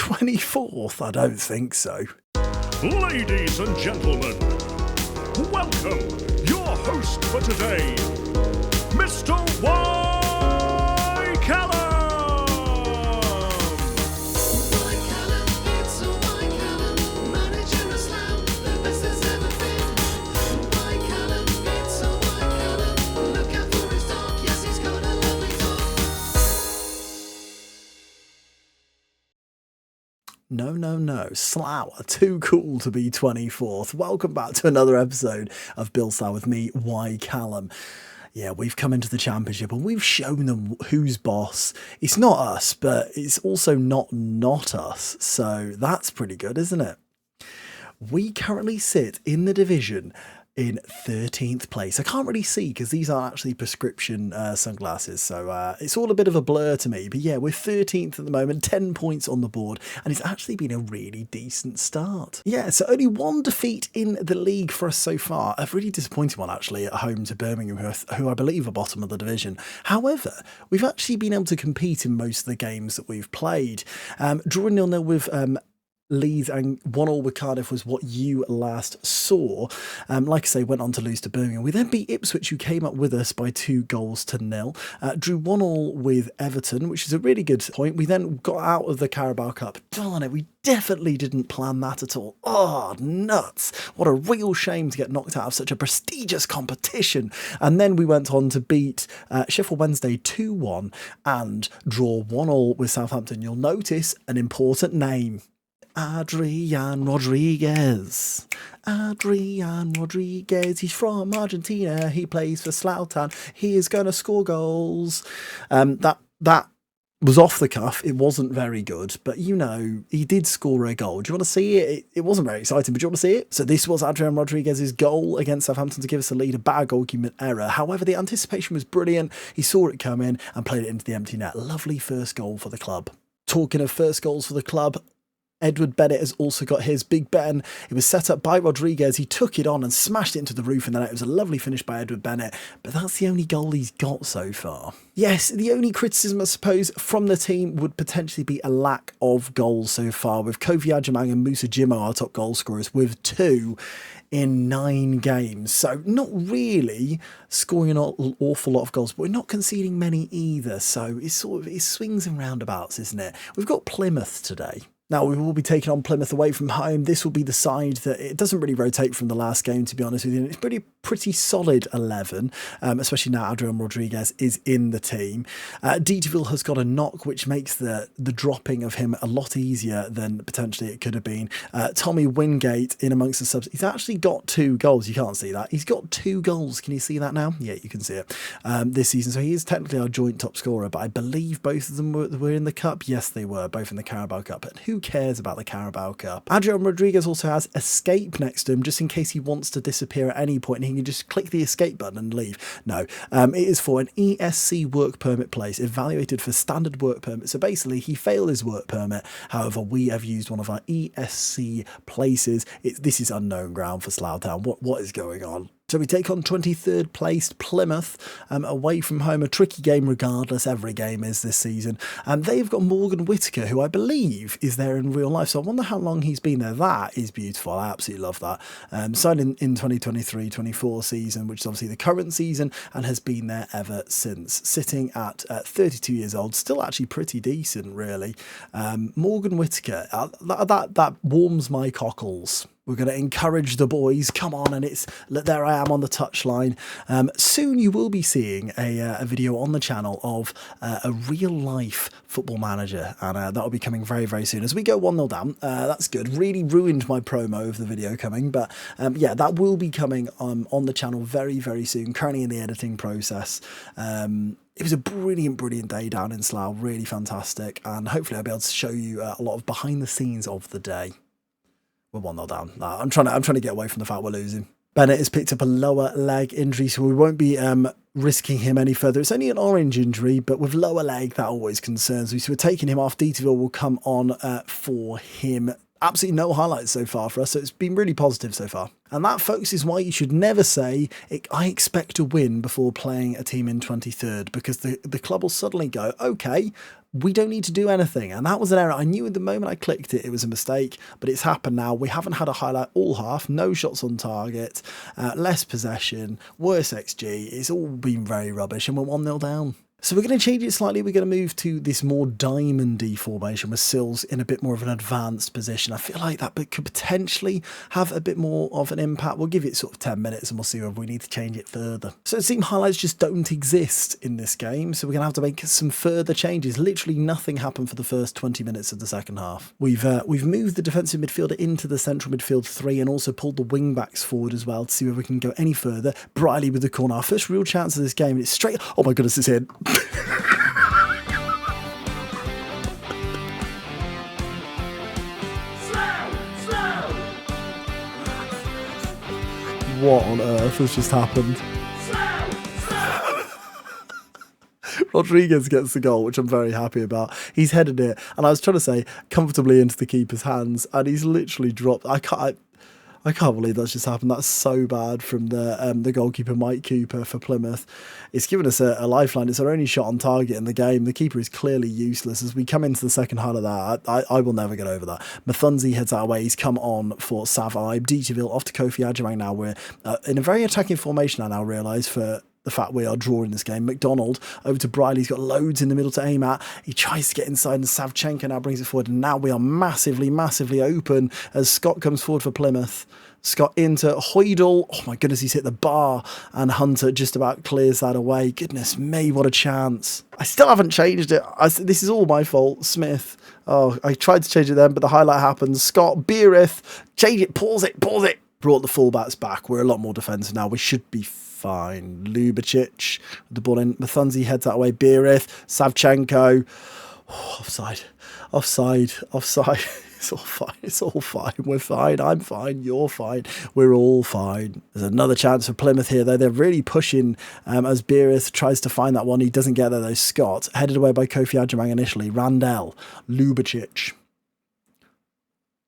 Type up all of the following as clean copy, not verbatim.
24th? I don't think so. Ladies and gentlemen, welcome your host for today, Mr. Y. Callum. No. Slough are too cool to be 24th. Welcome back to another episode of Bill Slough with me, Y. Callum. Yeah, we've come into the championship and we've shown them who's boss. It's not us, but it's also not us. So that's pretty good, isn't it? We currently sit in the division in 13th place. I can't really see because these are actually prescription sunglasses, so it's all a bit of a blur to me. But yeah, we're 13th at the moment, 10 points on the board, and it's actually been a really decent start. Yeah, so only one defeat in the league for us so far. A really disappointing one, actually, at home to Birmingham, who I believe are bottom of the division. However, we've actually been able to compete in most of the games that we've played. Drawing 0-0 with Leeds and 1-1 with Cardiff was what you last saw. Like I say, went on to lose to Birmingham. We then beat Ipswich, who came up with us by 2-0. Drew 1-1 with Everton, which is a really good point. We then got out of the Carabao Cup. Darn it, we definitely didn't plan that at all. Oh, nuts. What a real shame to get knocked out of such a prestigious competition. And then we went on to beat Sheffield Wednesday 2-1 and draw 1-1 with Southampton. You'll notice an important name. Adrian Rodriguez. He's from Argentina. He plays for Slough. He is going to score goals. That was off the cuff. It wasn't very good, but you know, he did score a goal. Do you want to see it? It wasn't very exciting, but do you want to see it? So this was Adrian Rodriguez's goal against Southampton to give us a lead, a bad goalkeeper error. However, the anticipation was brilliant. He saw it come in and played it into the empty net. Lovely first goal for the club. Talking of first goals for the club, Edward Bennett has also got his. Big Ben. It was set up by Rodriguez. He took it on and smashed it into the roof, and then it was a lovely finish by Edward Bennett. But that's the only goal he's got so far. Yes, the only criticism, I suppose, from the team would potentially be a lack of goals so far, with Kofi Agyemang and Musa Jimo, our top goal scorers, with 2 in 9 games. So not really scoring an awful lot of goals, but we're not conceding many either. So it's swings and roundabouts, isn't it? We've got Plymouth today. Now, we will be taking on Plymouth away from home. This will be the side that it doesn't really rotate from the last game, to be honest with you. It's pretty solid 11, especially now Adrian Rodriguez is in the team. Deedeville has got a knock, which makes the dropping of him a lot easier than potentially it could have been. Tommy Wingate in amongst the subs. He's actually got 2 goals. You can't see that. He's got 2 goals. Can you see that now? Yeah, you can see it this season. So he is technically our joint top scorer, but I believe both of them were in the Cup. Yes, they were, both in the Carabao Cup. And who cares about the Carabao Cup? Adrian Rodriguez also has escape next to him, just in case he wants to disappear at any point, and he can just click the escape button and leave. No, it is for an ESC work permit place, evaluated for standard work permit. So basically, he failed his work permit. However, we have used one of our ESC places. This is unknown ground for Slough Town. What is going on? So we take on 23rd placed Plymouth away from home. A tricky game regardless. Every game is this season. And they've got Morgan Whitaker, who I believe is there in real life. So I wonder how long he's been there. That is beautiful. I absolutely love that. Signed in 2023-24 season, which is obviously the current season, and has been there ever since. Sitting at 32 years old. Still actually pretty decent, really. Morgan Whitaker, that warms my cockles. We're going to encourage the boys. Come on, and there I am on the touchline. Soon you will be seeing a video on the channel of a real-life football manager, and that will be coming very, very soon. As we go 1-0 down, that's good. Really ruined my promo of the video coming, but yeah, that will be coming on the channel very, very soon. Currently in the editing process. It was a brilliant day down in Slough. Really fantastic, and hopefully I'll be able to show you a lot of behind the scenes of the day. We're 1-0 down. I'm trying to get away from the fact we're losing. Bennett has picked up a lower leg injury, so we won't be risking him any further. It's only an orange injury, but with lower leg, that always concerns me. So we're taking him off. Deedeville will come on for him Absolutely no highlights so far for us, so it's been really positive so far. And that, folks, is why you should never say, I expect to win before playing a team in 23rd, because the club will suddenly go, okay, we don't need to do anything. And that was an error. I knew the moment I clicked it, it was a mistake, but it's happened now. We haven't had a highlight all half, no shots on target, less possession, worse XG. It's all been very rubbish, and we're 1-0 down. So we're going to change it slightly. We're going to move to this more diamondy formation with Sills in a bit more of an advanced position. I feel like that could potentially have a bit more of an impact. We'll give it sort of 10 minutes and we'll see whether we need to change it further. So it seems highlights just don't exist in this game. So we're going to have to make some further changes. Literally nothing happened for the first 20 minutes of the second half. We've moved the defensive midfielder into the central midfield 3 and also pulled the wing backs forward as well to see whether we can go any further. Briley with the corner. Our first real chance of this game. It's straight. Oh my goodness, it's in. What on earth has just happened? Rodriguez gets the goal, which I'm very happy about. He's headed it, and I was trying to say comfortably into the keeper's hands, and he's literally dropped. I can't believe that's just happened. That's so bad from the goalkeeper, Mike Cooper, for Plymouth. It's given us a lifeline. It's our only shot on target in the game. The keeper is clearly useless. As we come into the second half of that, I will never get over that. Mathunzi heads our way. He's come on for Saga. Deetaville off to Kofi Agyemang now. We're in a very attacking formation, I now realise, for the fact we are drawing this game. McDonald over to Briley. He's got loads in the middle to aim at. He tries to get inside, and Savchenko now brings it forward. And now we are massively, massively open as Scott comes forward for Plymouth. Scott into Hoydle. Oh my goodness, he's hit the bar, and Hunter just about clears that away. Goodness me, what a chance. I still haven't changed it. This is all my fault. Smith. Oh, I tried to change it then, but the highlight happens. Scott, Beerith. Change it, pause it. Brought the fullbacks back. We're a lot more defensive now. We should be fine. Lubicic with the ball in. Mathunzi heads that way. Beerith. Savchenko. Oh, offside. It's all fine. We're fine. I'm fine. You're fine. We're all fine. There's another chance for Plymouth here, though. They're really pushing as Beerith tries to find that one. He doesn't get there, though. Scott, headed away by Kofi Agyemang initially. Randell. Lubicic.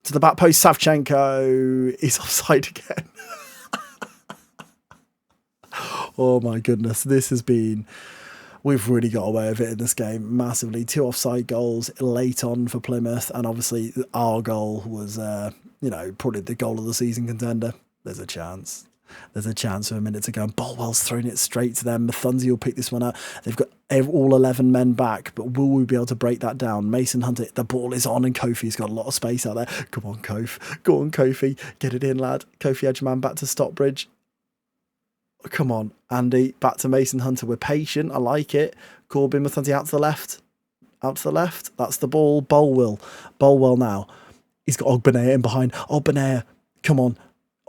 To the back post. Savchenko is offside again. Oh, my goodness. This has been... We've really got away with it in this game massively. 2 offside goals late on for Plymouth, and obviously our goal was, probably the goal of the season contender. There's a chance. There's a chance of a minute to go, and Bolwell's throwing it straight to them. Mathunzi will pick this one up. They've got all 11 men back, but will we be able to break that down? Mason Hunter, the ball is on, and Kofi's got a lot of space out there. Come on, Kof. Go on, Kofi. Get it in, lad. Kofi Agyemang back to Stockbridge. Come on, Andy, back to Mason Hunter. We're patient. I like it. Corbin Mathunzi out to the left. That's the ball. Bolwell now. He's got Ogbenair in behind. Ogbenair, come on.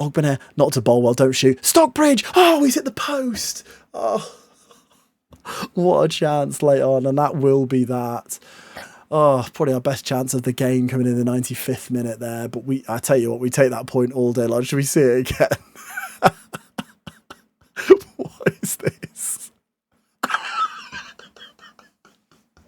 Ogbenair, not to Bolwell. Don't shoot. Stockbridge. Oh, he's hit the post. Oh, what a chance late on, and that will be that. Oh, probably our best chance of the game coming in the 95th minute there. But I tell you what, we take that point all day long. Should we see it again? What is this?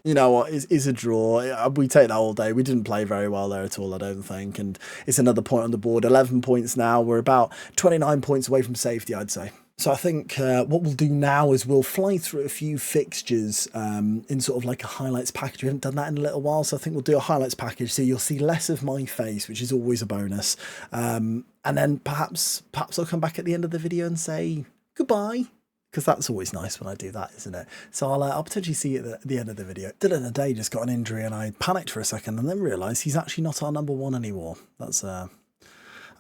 You know what? It's a draw. We take that all day. We didn't play very well there at all, I don't think. And it's another point on the board. 11 points now. We're about 29 points away from safety, I'd say. So I think what we'll do now is we'll fly through a few fixtures in sort of like a highlights package. We haven't done that in a little while, so I think we'll do a highlights package. So you'll see less of my face, which is always a bonus. And then perhaps I'll come back at the end of the video and say goodbye, because that's always nice when I do that, isn't it? So I'll potentially see you at the end of the video. Dylan O'Day just got an injury, and I panicked for a second and then realised he's actually not our number 1 anymore. That's a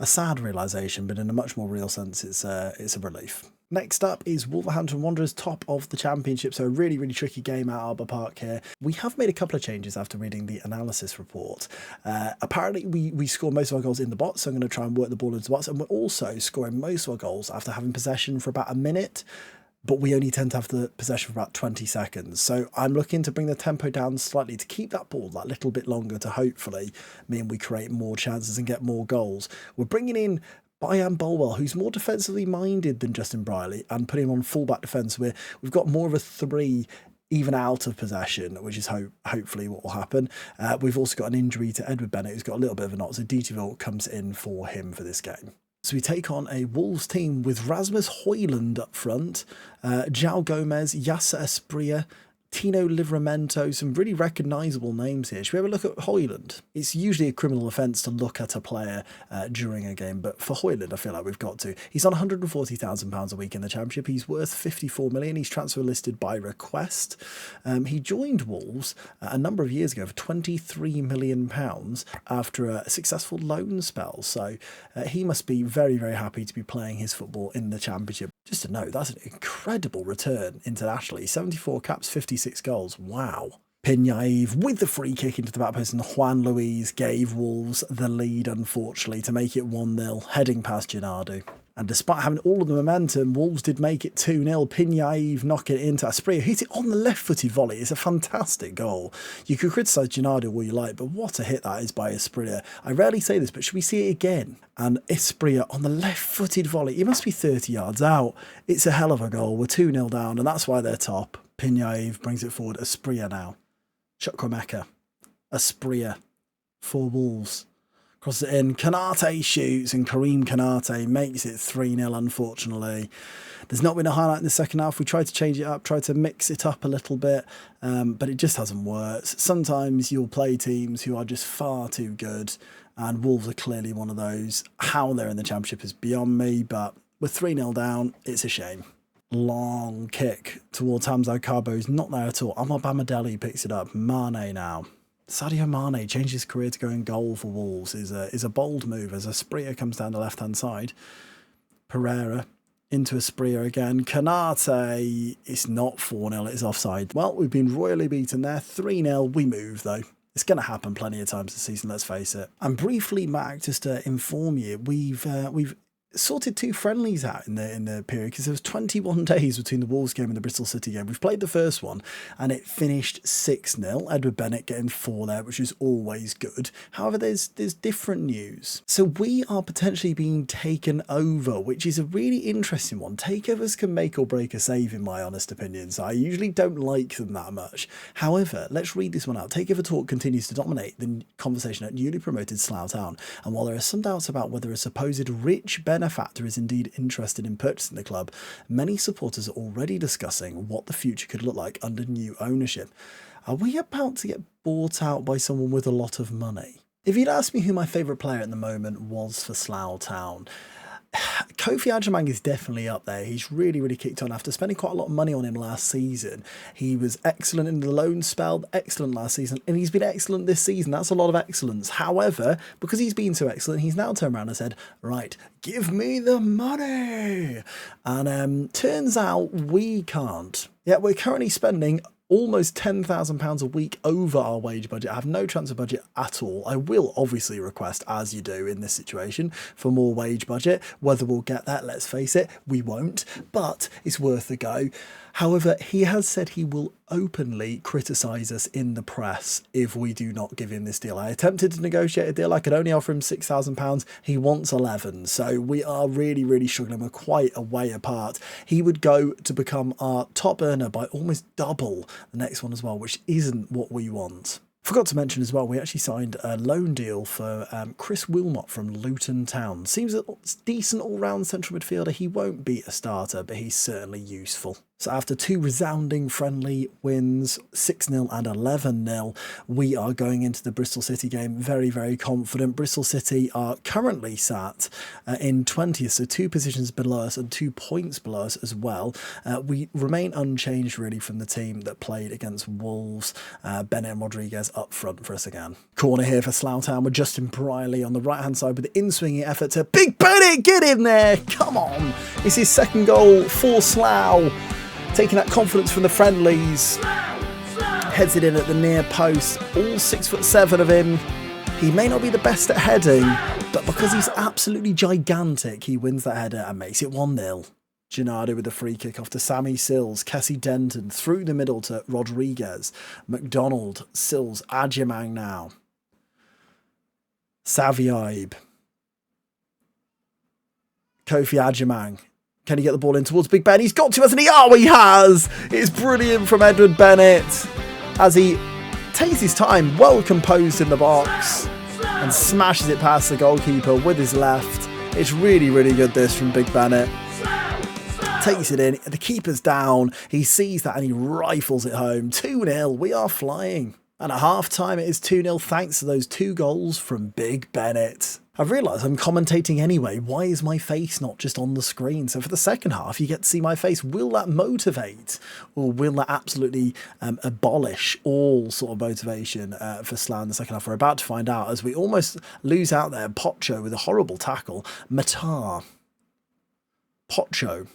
sad realisation, but in a much more real sense, it's a relief. Next up is Wolverhampton Wanderers, top of the Championship, so a really, really tricky game at Arbor Park here. We have made a couple of changes after reading the analysis report. Apparently, we score most of our goals in the box, so I'm going to try and work the ball into the box, and we're also scoring most of our goals after having possession for about a minute, but we only tend to have the possession for about 20 seconds. So I'm looking to bring the tempo down slightly to keep that ball that little bit longer to hopefully mean we create more chances and get more goals. We're bringing in Byam Bolwell, who's more defensively minded than Justin Briley, and putting him on fullback defence where we've got more of a 3 even out of possession, which is hopefully what will happen. We've also got an injury to Edward Bennett, who's got a little bit of a knock, so Dieterville comes in for him for this game. So we take on a Wolves team with Rasmus Hoyland up front, João Gomez, Yasser Espria, Tino Livramento, some really recognisable names here. Should we have a look at Hoyland? It's usually a criminal offence to look at a player during a game, but for Hoyland, I feel like we've got to. He's on £140,000 a week in the Championship. He's worth 54 million. He's transfer listed by request. He joined Wolves a number of years ago for £23 million after a successful loan spell. So he must be very, very happy to be playing his football in the Championship. Just to note, that's an incredible return internationally. 74 caps, 56 goals. Wow. Pinyaev with the free kick into the back post, and Juan Luis gave Wolves the lead, unfortunately, to make it 1-0, heading past Gennaro. And despite having all of the momentum, Wolves did make it 2-0. Pinyaev knocking it into Espria, hit it on the left-footed volley. It's a fantastic goal. You could criticise Gennaro all you like, but what a hit that is by Espria. I rarely say this, but should we see it again? And Espria on the left-footed volley. He must be 30 yards out. It's a hell of a goal. We're 2-0 down, and that's why they're top. Pinyaev brings it forward. Espria now. Chukwuemeka. Espria for Wolves. Crosses it in. Kanate shoots, and Karim Kanate makes it 3-0, unfortunately. There's not been a highlight in the second half. We tried to change it up, tried to mix it up a little bit, but it just hasn't worked. Sometimes you'll play teams who are just far too good, and Wolves are clearly one of those. How they're in the Championship is beyond me, but we're 3-0 down. It's a shame. Long kick towards Hamza Carbo's not there at all. Amar Bamadeli picks it up. Mane now. Sadio Mane changed his career to go in goal for Wolves is a bold move as Espria comes down the left-hand side. Pereira into Espria again. Kanate, it's not 4-0, it's offside. Well, we've been royally beaten there. 3-0, we move though. It's going to happen plenty of times this season, let's face it. And briefly, Mac, just to inform you, we've sorted 2 friendlies out in the period because there was 21 days between the Wolves game and the Bristol City game. We've played the first one and it finished 6-0. Edward Bennett getting 4 there, which is always good. However, there's different news. So we are potentially being taken over, which is a really interesting one. Takeovers can make or break a save, in my honest opinion, so I usually don't like them that much. However, let's read this one out. Takeover talk continues to dominate the conversation at newly promoted Slough Town, and while there are some doubts about whether a supposed rich benefactor is indeed interested in purchasing the club, many supporters are already discussing what the future could look like under new ownership. Are we about to get bought out by someone with a lot of money? If you'd asked me who my favourite player at the moment was for Slough Town, Kofi Agyemang is definitely up there. He's really, really kicked on after spending quite a lot of money on him last season. He was excellent in the loan spell, excellent last season, and he's been excellent this season. That's a lot of excellence. However, because he's been so excellent, he's now turned around and said, right, give me the money. And turns out we can't. Yeah, we're currently spending almost £10,000 a week over our wage budget. I have no transfer budget at all. I will obviously request, as you do in this situation, for more wage budget. Whether we'll get that, let's face it, we won't, but it's worth a go. However, he has said he will openly criticise us in the press if we do not give him this deal. I attempted to negotiate a deal. I could only offer him £6,000. He wants 11. So we are really, really struggling. We're quite a way apart. He would go to become our top earner by almost double the next one as well, which isn't what we want. Forgot to mention as well, we actually signed a loan deal for Chris Wilmot from Luton Town. Seems a decent all-round central midfielder. He won't be a starter, but he's certainly useful. So after 2 resounding friendly wins, 6-0 and 11-0, we are going into the Bristol City game very, very confident. Bristol City are currently sat in 20th, so 2 positions below us and 2 points below us as well. We remain unchanged really from the team that played against Wolves. Bennett and Rodriguez up front for us again. Corner here for Slough Town with Justin Briley on the right-hand side with the in-swinging effort to Big Bennett, get in there, come on. It's his 2nd goal for Slough. Taking that confidence from the friendlies, heads it in at the near post, all 6'7" of him. He may not be the best at heading, but because he's absolutely gigantic, he wins that header and makes it 1-0. Gennaro with the free kick off to Sammy Sills, Kessie Denton through the middle to Rodriguez, McDonald, Sills, Agyemang now. Saviaib. Kofi Agyemang Can he get the ball in towards Big Ben? He's got to, hasn't he? Oh, he has! It's brilliant from Edward Bennett as he takes his time, well composed in the box, and smashes it past the goalkeeper with his left. It's really, really good, this, from Big Bennett. Takes it in, the keeper's down, he sees that and he rifles it home. 2-0, we are flying. And at half-time it is 2-0 thanks to those 2 goals from Big Bennett. I've realised I'm commentating anyway. Why is my face not just on the screen? So for the second half, you get to see my face. Will that motivate? Or will that absolutely abolish all sort of motivation for Slough in the second half? We're about to find out as we almost lose out there. Pocho with a horrible tackle. Matar. Pocho.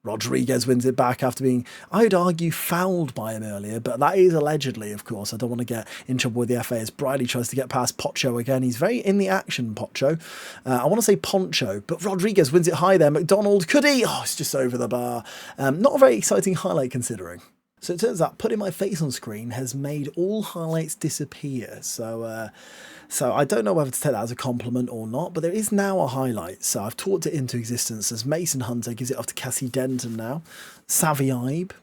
Rodriguez wins it back after being, I'd argue, fouled by him earlier, but that is allegedly, of course. I don't want to get in trouble with the FA as Briley tries to get past Pocho again. He's very in the action, Pocho. I want to say Poncho, but Rodriguez wins it high there. McDonald, could he? Oh, it's just over the bar. Not a very exciting highlight considering. So it turns out putting my face on screen has made all highlights disappear. So I don't know whether to take that as a compliment or not, but there is now a highlight. So I've talked it into existence as Mason Hunter gives it off to Cassie Denton now. Saviaib.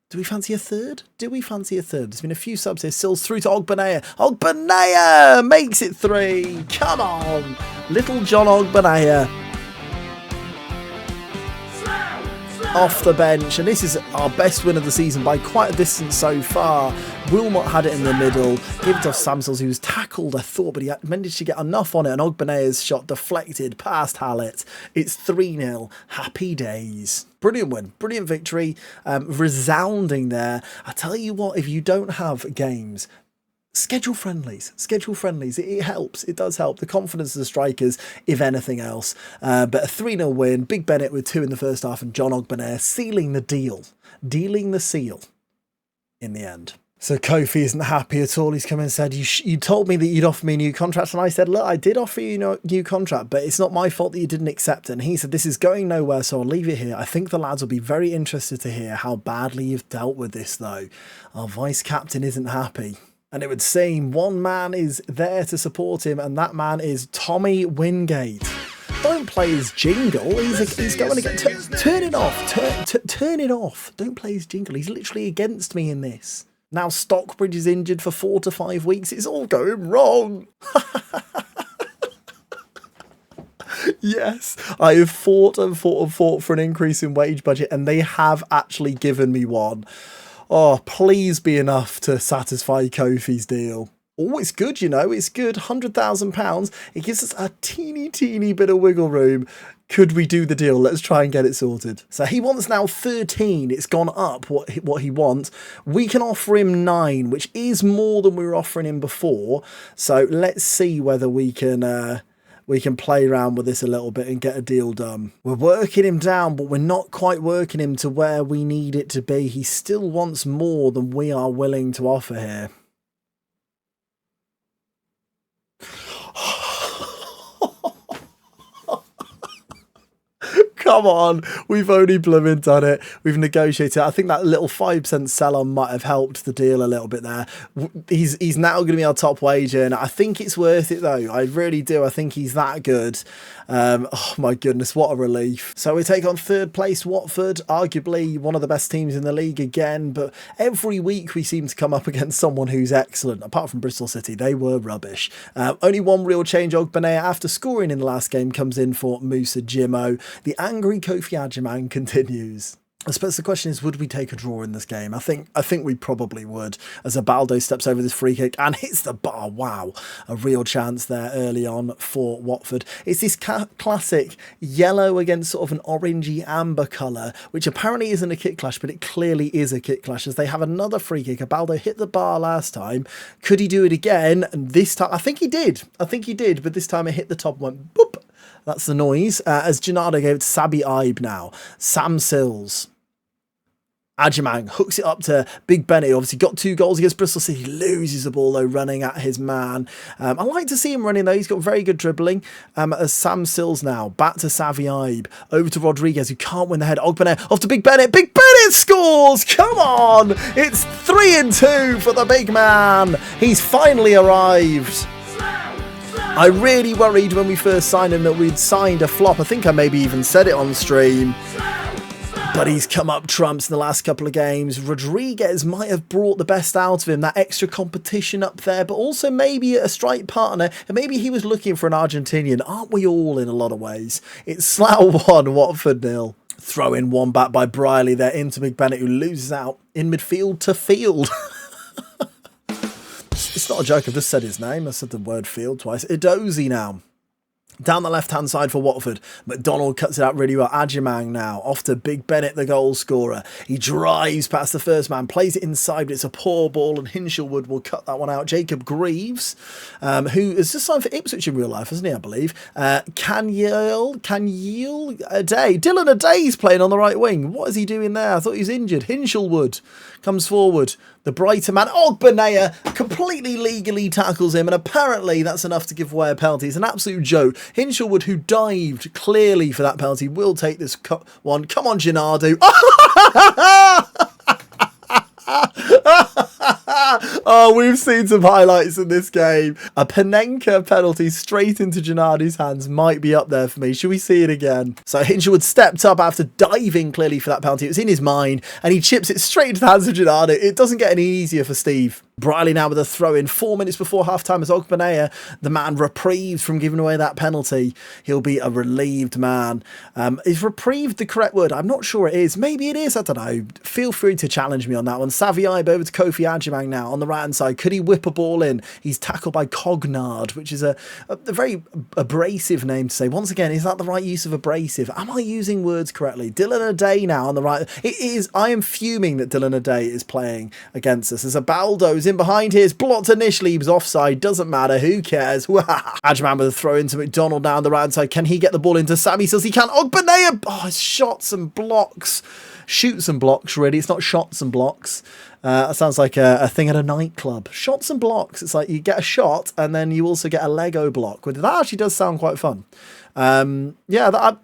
Do we fancy a third? Do we fancy a third? There's been a few subs here. Sills through to Ogbanaya. Ogbanaya makes it 3. Come on. Little John Ogbanaya. Off the bench, and this is our best win of the season by quite a distance so far. Wilmot had it in the middle, give it off Samsels, who was tackled, I thought, but he managed to get enough on it, and Ogbanaya's shot deflected past Hallett. It's 3-0. Happy days. Brilliant win, brilliant victory, resounding there. I tell you what, if you don't have games, schedule friendlies. It helps. It does help. The confidence of the strikers, if anything else. But a 3-0 win. Big Bennett with 2 in the first half and John Ogbanaya sealing the deal. Dealing the seal in the end. So Kofi isn't happy at all. He's come in and said, you told me that you'd offer me a new contract. And I said, look, I did offer you a new contract, but it's not my fault that you didn't accept it. And he said, this is going nowhere, so I'll leave it here. I think the lads will be very interested to hear how badly you've dealt with this, though. Our vice captain isn't happy. And it would seem one man is there to support him, and that man is Tommy Wingate. Don't play his jingle. He's going to get... Turn it off. Turn it off. Don't play his jingle. He's literally against me in this. Now Stockbridge is injured for 4 to 5 weeks. It's all going wrong. Yes, I have fought for an increase in wage budget, and they have actually given me one. Oh, please be enough to satisfy Kofi's deal. Oh, it's good, you know, it's good. £100,000. It gives us a teeny bit of wiggle room. Could we do the deal? Let's try and get it sorted. So he wants now 13. It's gone up what he wants. We can offer him 9, which is more than we were offering him before. So let's see whether we can play around with this a little bit and get a deal done. We're working him down, but we're not quite working him to where we need it to be. He still wants more than we are willing to offer here. Come on, we've only blooming done it. We've negotiated. I think that little 5% sell-on might have helped the deal a little bit there. He's now going to be our top wage earner. I think it's worth it, though. I really do. I think he's that good. Oh, my goodness, what a relief. So we take on 3rd place Watford, arguably one of the best teams in the league again. But every week we seem to come up against someone who's excellent. Apart from Bristol City, they were rubbish. Only one real change. Ogbanaya, after scoring in the last game, comes in for Musa Jimmo. The angry Kofi Agyemang continues. I suppose the question is, would we take a draw in this game? I think we probably would, as Abaldo steps over this free kick and hits the bar. Wow, a real chance there early on for Watford. It's this classic yellow against sort of an orangey amber colour, which apparently isn't a kick clash, but it clearly is a kick clash, as they have another free kick. Abaldo hit the bar last time. Could he do it again? And this time, I think he did, but this time it hit the top and went boop. That's the noise. As Gennaro gave it to Sabi Ibe now. Sam Sills. Agyemang hooks it up to Big Benny. Obviously got 2 goals against Bristol City. Loses the ball though, running at his man. I like to see him running though. He's got very good dribbling. As Sam Sills now. Back to Savi Ibe. Over to Rodriguez, who can't win the head. Ogbanaya off to Big Bennett. Big Bennett scores! Come on! It's 3-2 for the big man. He's finally arrived. I really worried when we first signed him that we'd signed a flop. I think I maybe even said it on stream. But he's come up trumps in the last couple of games. Rodriguez might have brought the best out of him, that extra competition up there, but also maybe a strike partner, and maybe he was looking for an Argentinian. Aren't we all in a lot of ways? It's Slough 1, Watford 0. Throw in one back by Briley there into Big Bennett, who loses out in midfield to field. It's not a joke, I've just said his name. I said the word field twice. Edozie now. Down the left-hand side for Watford. McDonald cuts it out really well. Agyemang now. Off to Big Bennett, the goal scorer. He drives past the first man. Plays it inside, but it's a poor ball, and Hinchelwood will cut that one out. Jacob Greaves, who has just signed for Ipswich in real life, hasn't he, I believe. Canyel Aday. Dylan Aday's playing on the right wing. What is he doing there? I thought he was injured. Hinchelwood comes forward. The brighter man, Ogbenea, completely legally tackles him, and apparently that's enough to give away a penalty. It's an absolute joke. Hinchelwood, who dived clearly for that penalty, will take this one. Come on, Gennaro. Oh, we've seen some highlights in this game. A Panenka penalty straight into Gennardi's hands might be up there for me. Should we see it again? So Hinchelwood stepped up after diving clearly for that penalty. It was in his mind, and he chips it straight into the hands of Gennaro. It doesn't get any easier for Steve. Briley now with a throw-in 4 minutes before half-time as Ogbenea, the man reprieved from giving away that penalty. He'll be a relieved man. Is reprieved the correct word? I'm not sure it is. Maybe it is. I don't know. Feel free to challenge me on that one. Saviaib over to Kofi Agyemang now on the right-hand side. Could he whip a ball in? He's tackled by Cognard, which is a very abrasive name to say. Once again, is that the right use of abrasive? Am I using words correctly? Dylan Aday now on the right. It is. I am fuming that Dylan Aday is playing against us. As a Baldo's in behind here, is blocked initially. He was offside. Doesn't matter. Who cares? Agyemang with a throw into McDonald down the right hand side. Can he get the ball into Sammy? Says he can. Ogbenea. Oh, it's shots and blocks. Shoots and blocks, really. It's not shots and blocks. That sounds like a thing at a nightclub. Shots and blocks. It's like you get a shot and then you also get a Lego block. That actually does sound quite fun. Yeah,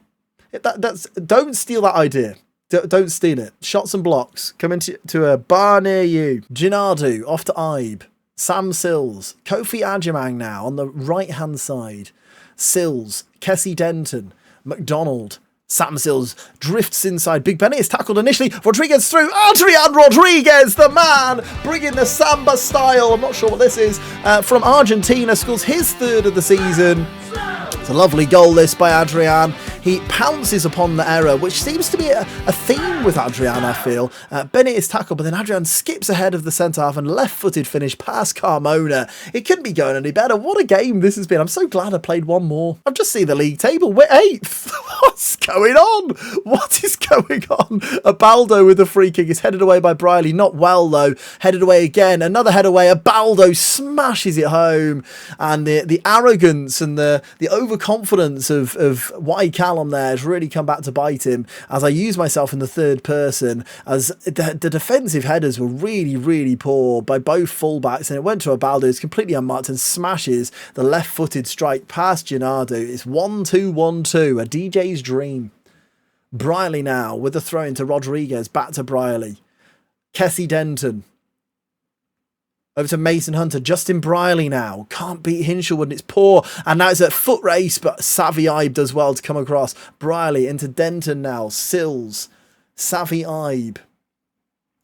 that's don't steal that idea. Don't steal it. Shots and blocks. Come into a bar near you. Gennaro off to Ibe. Sam Sills. Kofi Agyemang now on the right-hand side. Sills. Kessie Denton. McDonald. Sam Sills drifts inside. Big Bennett is tackled initially. Rodriguez through. Adrian Rodriguez, the man, bringing the samba style. I'm not sure what this is. From Argentina, scores his third of the season. It's a lovely goal, this, by Adrian. He pounces upon the error, which seems to be a theme with Adrian, I feel. Bennett is tackled, but then Adrian skips ahead of the centre-half and left-footed finish past Carmona. It couldn't be going any better. What a game this has been. I'm so glad I played one more. I've just seen the league table. We're 8th. What's going on? What is going on? Baldo with the free kick is headed away by Briley. Not well, though. Headed away again. Another head away. Baldo smashes it home. And the arrogance and the overconfidence of White Callum there has really come back to bite him, as I use myself in the third person, as the defensive headers were really, really poor by both fullbacks, and it went to Baldo, who's completely unmarked and smashes the left-footed strike past Gennaro. It's 1-2-1-2, a DJ's dream. Briley now with the throw into Rodriguez, back to Briley. Kessie Denton. Over to Mason Hunter. Justin Briley now. Can't beat Hinchelwood, and it's poor. And now it's a foot race, but Saviaib does well to come across. Briley into Denton now. Sills. Saviaib.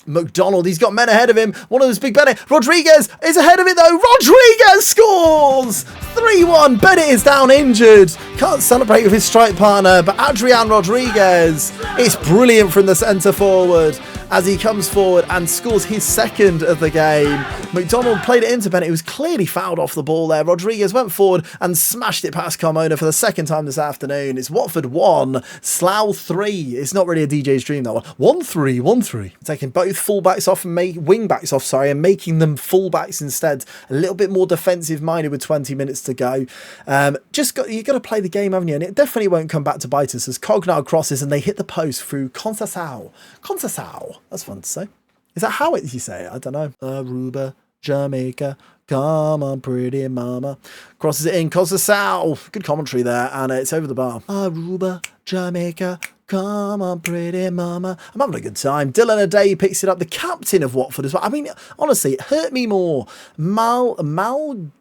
McDonald, he's got men ahead of him. One of those Big Bennett. Rodriguez is ahead of it though. Rodriguez scores! 3-1. Bennett is down injured. Can't celebrate with his strike partner, but Adrian Rodriguez, it's brilliant from the centre forward as he comes forward and scores his second of the game. McDonald played it into Bennett. He was clearly fouled off the ball there. Rodriguez went forward and smashed it past Carmona for the second time this afternoon. It's Watford 1, Slough 3. It's not really a DJ's dream, that one. 1-3. Taking both fullbacks off and wingbacks off, and making them fullbacks instead. A little bit more defensive minded with 20 minutes to go. You got to play the game, haven't you? And it definitely won't come back to bite us as Cognard crosses and they hit the post through Conceição. That's fun to say. Is that how you say it? I don't know. Aruba, Jamaica, come on, pretty mama. Crosses it in, Conceição. Good commentary there, and it's over the bar. Aruba, Jamaica, Come on, pretty mama. I'm having a good time. Dylan O'Day picks it up, the captain of Watford as well. I mean, honestly, it hurt me more. Malgarijo?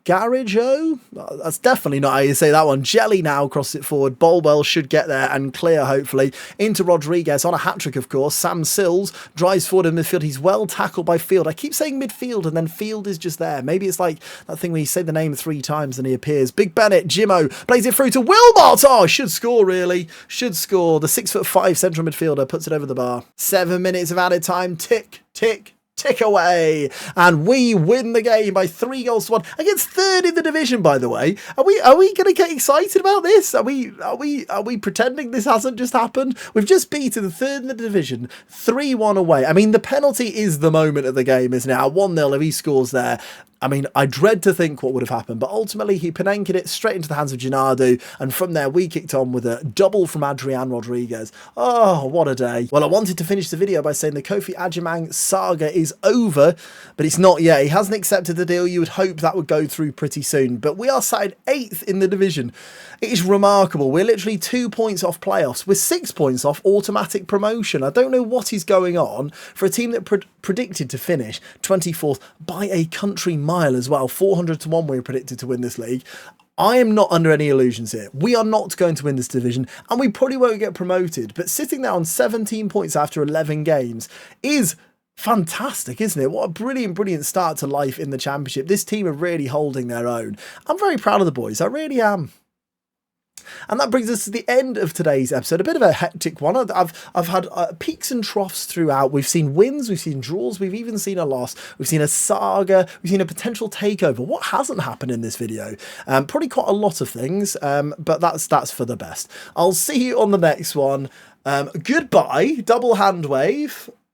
That's definitely not how you say that one. Jelly now crosses it forward. Bolwell should get there and clear, hopefully. Into Rodriguez on a hat-trick, of course. Sam Sills drives forward in midfield. He's well tackled by Field. I keep saying midfield and then Field is just there. Maybe it's like that thing where you say the name 3 times and he appears. Big Bennett, Jimmo, plays it through to Wilmot. Oh, should score, really. Should score. The 6'5" central midfielder puts it over the bar. 7 minutes of added time. Tick, tick, tick away, and we win the game by 3 goals to 1 against third in the division. By the way, are we going to get excited about this? Are we pretending this hasn't just happened? We've just beaten the third in the division 3-1 away. I mean, the penalty is the moment of the game, isn't it? At 1-0, if he scores there, I mean, I dread to think what would have happened, but ultimately he Panenka'd it straight into the hands of Gennaro, and from there we kicked on with a double from Adrian Rodriguez. Oh, what a day. Well, I wanted to finish the video by saying the Kofi Agyemang saga is over, but it's not yet. He hasn't accepted the deal. You would hope that would go through pretty soon, but we are sat 8th in the division. It is remarkable. We're literally 2 points off playoffs. We're 6 points off automatic promotion. I don't know what is going on for a team that predicted to finish 24th by a country mile as well. 400 to 1 we were predicted to win this league. I am not under any illusions here. We are not going to win this division and we probably won't get promoted, but sitting there on 17 points after 11 games is fantastic, isn't it? What a brilliant start to life in the Championship. This team are really holding their own. I'm very proud of the boys. I really am. And that brings us to the end of today's episode. A bit of a hectic one. I've had peaks and troughs throughout. We've seen wins, we've seen draws, we've even seen a loss. We've seen a saga, we've seen a potential takeover. What hasn't happened in this video? Probably quite a lot of things, but that's for the best. I'll see you on the next one. Goodbye, double hand wave.